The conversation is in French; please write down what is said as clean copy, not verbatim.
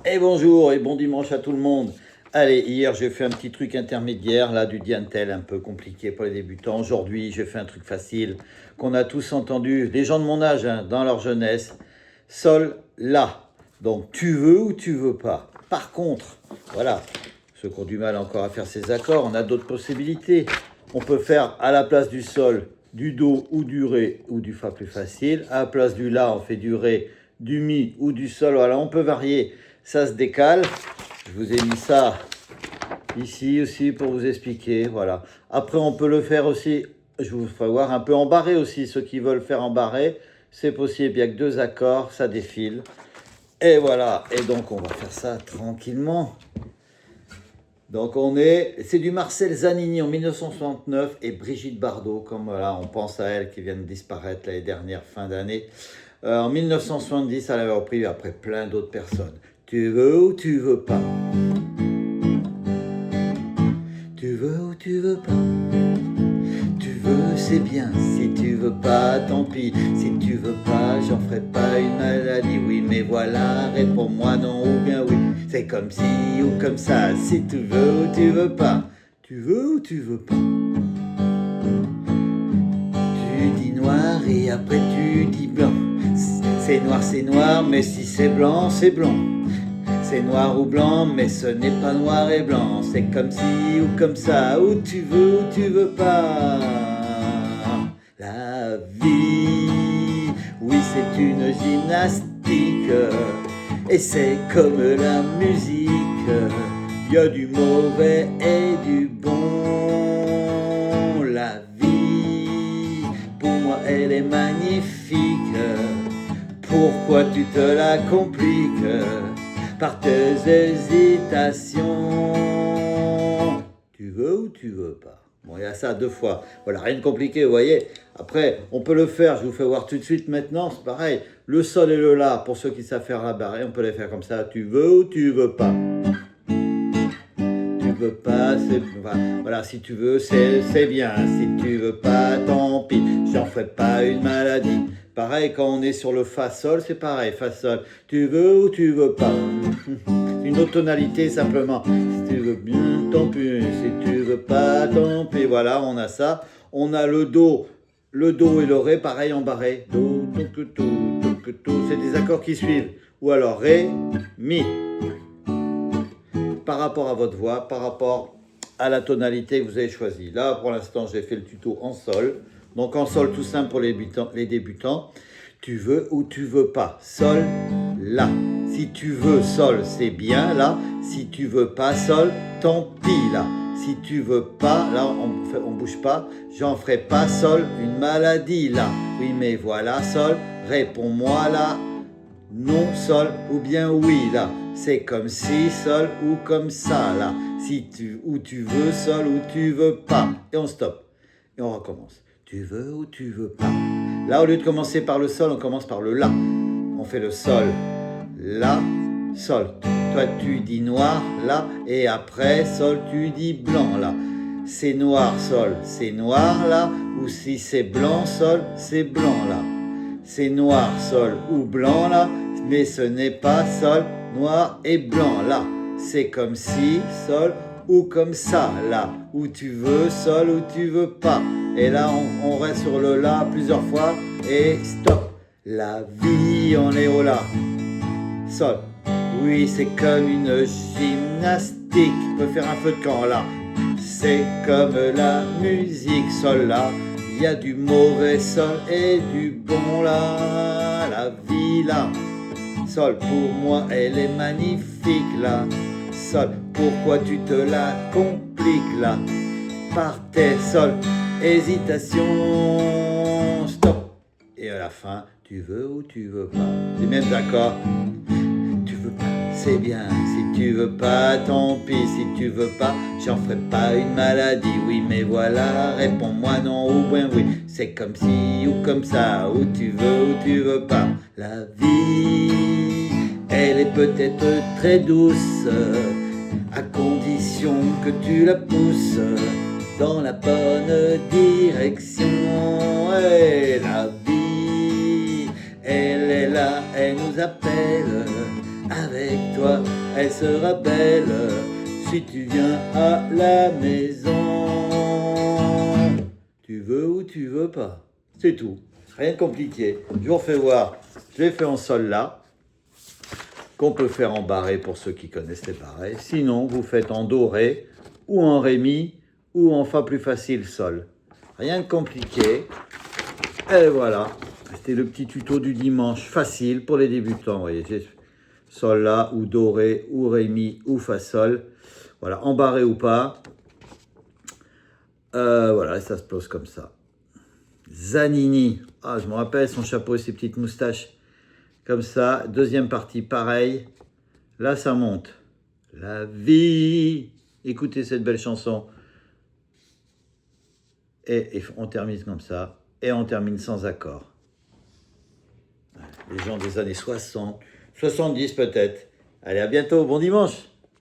Et bonjour et bon dimanche à tout le monde. Allez, hier j'ai fait un petit truc intermédiaire, là du diantel un peu compliqué pour les débutants. Aujourd'hui j'ai fait un truc facile qu'on a tous entendu, des gens de mon âge, hein, dans leur jeunesse. Sol, la. Donc tu veux ou tu veux pas. Par contre, voilà, ceux qui ont du mal encore à faire ces accords, on a d'autres possibilités. On peut faire à la place du sol, du do ou du ré ou du fa plus facile. À la place du la, on fait du ré, du mi ou du sol. Voilà, on peut varier. Ça se décale. Je vous ai mis ça ici aussi pour vous expliquer. Voilà. Après, on peut le faire aussi. Je vous ferai voir un peu en barré aussi. Ceux qui veulent faire en barré, c'est possible. Il n'y a que 2 accords, ça défile. Et voilà. Et donc, on va faire ça tranquillement. Donc, c'est du Marcel Zanini en 1969 et Brigitte Bardot, comme voilà, on pense à elle qui vient de disparaître l'année dernière, fin d'année. En 1970, elle avait repris après plein d'autres personnes. Tu veux ou tu veux pas? Tu veux ou tu veux pas? Tu veux, c'est bien. Si tu veux pas, tant pis. Si tu veux pas, j'en ferai pas une maladie. Oui, mais voilà, réponds-moi non ou bien oui. C'est comme si ou comme ça. Si tu veux ou tu veux pas. Tu veux ou tu veux pas? Tu dis noir et après tu dis blanc. C'est noir, mais si c'est blanc, c'est blanc. C'est noir ou blanc, mais ce n'est pas noir et blanc. C'est comme ci ou comme ça, ou tu veux pas. La vie, oui, c'est une gymnastique. Et c'est comme la musique. Il y a du mauvais et du bon. La vie, pour moi, elle est magnifique. Pourquoi tu te la compliques par tes hésitations? Tu veux ou tu veux pas? Bon, il y a ça 2 fois. Voilà, rien de compliqué, vous voyez. Après, on peut le faire, je vous fais voir tout de suite maintenant, c'est pareil. Le sol et le la, pour ceux qui savent faire la barre, on peut les faire comme ça. Tu veux ou tu veux pas? Tu veux pas, c'est... Voilà, si tu veux, c'est bien. Si tu veux pas, tant pis. J'en ferai pas une maladie. Pareil, quand on est sur le fa-sol, c'est pareil, fa-sol. Tu veux ou tu veux pas? Une autre tonalité simplement. Si tu veux bien, tant pis. Si tu veux pas, tant pis. Voilà, on a ça. On a le do et le ré, pareil en barré. Do, c'est des accords qui suivent. Ou alors ré, mi. Par rapport à votre voix, par rapport à la tonalité que vous avez choisie. Là, pour l'instant, j'ai fait le tuto en sol. Donc en sol tout simple pour les débutants. Tu veux ou tu veux pas? Sol, la. Si tu veux sol, c'est bien là. Si tu veux pas sol, tant pis là. Si tu veux pas, là on bouge pas. J'en ferai pas sol, une maladie là. Oui mais voilà sol, réponds-moi là. Non sol ou bien oui là. C'est comme si sol ou comme ça là. Si tu veux sol ou tu veux pas. Et on stoppe. Et on recommence. Tu veux ou tu veux pas? Là, au lieu de commencer par le sol, on commence par le la. On fait le sol, la, sol. Toi, tu dis noir, là, et après, sol, tu dis blanc, là. C'est noir, sol, c'est noir, là, ou si c'est blanc, sol, c'est blanc, là. C'est noir, sol ou blanc, là, mais ce n'est pas sol, noir et blanc, là. C'est comme si, sol, ou comme ça, là, où tu veux, sol, ou tu veux pas. Et là, on reste sur le la plusieurs fois, et stop. La vie, on est au la. Sol. Oui, c'est comme une gymnastique. On peut faire un feu de camp, là. C'est comme la musique, sol, là. Il y a du mauvais sol et du bon, là. La vie, là. Sol, pour moi, elle est magnifique, là. Sol, pourquoi tu te la compliques là? Par tes sols, hésitation, stop. Et à la fin, tu veux ou tu veux pas? Les mêmes accords. Tu veux pas, c'est bien. Si tu veux pas, tant pis. Si tu veux pas, j'en ferai pas une maladie. Oui, mais voilà, réponds-moi non ou bien oui. C'est comme si ou comme ça, ou tu veux pas. La vie, elle est peut-être très douce, à condition que tu la pousses dans la bonne direction. Et la vie, elle est là, elle nous appelle avec toi, elle sera belle si tu viens à la maison. Tu veux ou tu veux pas, c'est tout. Rien de compliqué. Je vous refais voir. Je l'ai fait en sol là, qu'on peut faire en barré pour ceux qui connaissent les barrés. Sinon, vous faites en doré ou en ré mi ou en fa plus facile sol. Rien de compliqué. Et voilà, c'était le petit tuto du dimanche facile pour les débutants. Vous voyez, j'ai sol la ou do ré ou ré mi ou fa sol. Voilà, embarré ou pas. Voilà, ça se pose comme ça. Zanini, ah je me rappelle son chapeau et ses petites moustaches. Comme ça, deuxième partie, pareil. Là, ça monte. La vie. Écoutez cette belle chanson. Et on termine comme ça. Et on termine sans accord. Les gens des années 60, 70 peut-être. Allez, à bientôt, bon dimanche.